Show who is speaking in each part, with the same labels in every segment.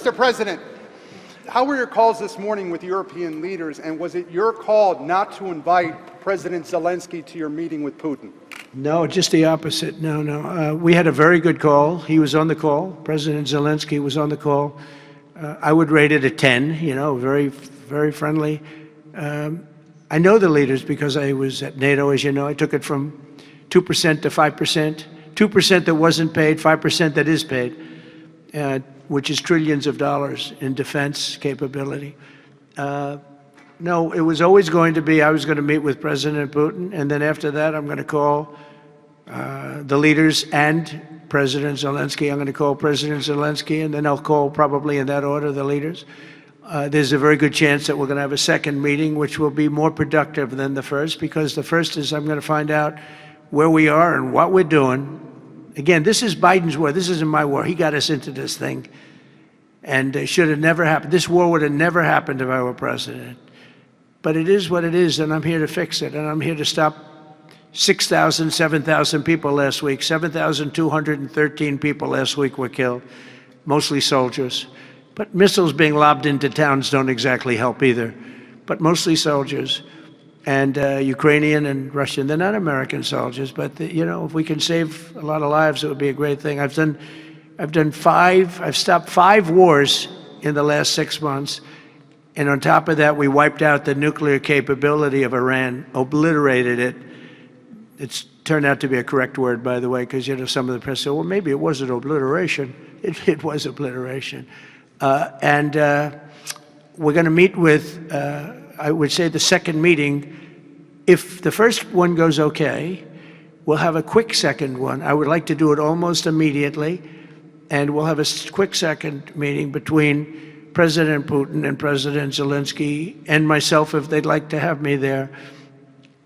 Speaker 1: Mr. President, how were your calls this morning with European leaders, and was it your call not to invite President Zelenskyy to your meeting with Putin?
Speaker 2: No, just the opposite. No. We had a very good call. He was on the call. President Zelenskyy was on the call. I would rate it a 10, very, very friendly. I know the leaders because I was at NATO, as you know. I took it from 2% to 5%, 2% that wasn't paid, 5% that is paid, which is trillions of dollars in defense capability. No, it was always going to be, I was going to meet with President Putin, and then after that, I'm going to call the leaders and President Zelenskyy. I'm going to call President Zelenskyy, and then I'll call, probably in that order, the leaders. There's a very good chance that we're going to have a second meeting, which will be more productive than the first, because the first is I'm going to find out where we are and what we're doing. Again, this is Biden's war. This isn't my war. He got us into this thing, and it should have never happened. This war would have never happened if I were president. But it is what it is, and I'm here to fix it, and I'm here to stop 6,000, 7,000 people last week. 7,213 people last week were killed, mostly soldiers. But missiles being lobbed into towns don't exactly help either, but mostly soldiers. And Ukrainian and Russian, they're not American soldiers, but if we can save a lot of lives, it would be a great thing. I've stopped 5 wars in the last 6 months. And on top of that, we wiped out the nuclear capability of Iran, obliterated it. It's turned out to be a correct word, by the way, because some of the press said, well, maybe it wasn't obliteration. It was obliteration. And we're going to meet with, I would say, the second meeting. If the first one goes okay, we'll have a quick second one. I would like to do it almost immediately. And we'll have a quick second meeting between President Putin and President Zelenskyy and myself, if they'd like to have me there.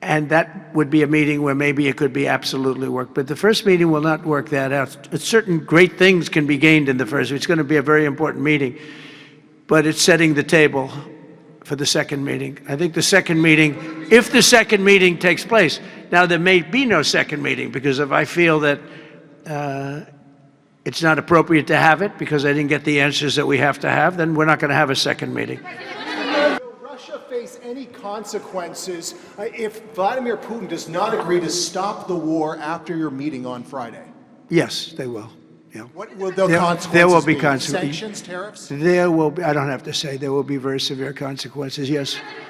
Speaker 2: And that would be a meeting where maybe it could be absolutely work. But the first meeting will not work that out. Certain great things can be gained in the first. It's going to be a very important meeting. But it's setting the table for the second meeting. I think the second meeting, if the second meeting takes place. Now, there may be no second meeting, because if I feel that it's not appropriate to have it because I didn't get the answers that we have to have, then we're not going to have a second meeting.
Speaker 3: Will Russia face any consequences if Vladimir Putin does not agree to stop the war after your meeting on Friday?
Speaker 2: Yes, they will. Yeah.
Speaker 3: What will the consequences
Speaker 2: there will be
Speaker 3: be?
Speaker 2: Consequences.
Speaker 3: Sanctions, tariffs?
Speaker 2: There will be, I don't have to say, there will be very severe consequences, yes.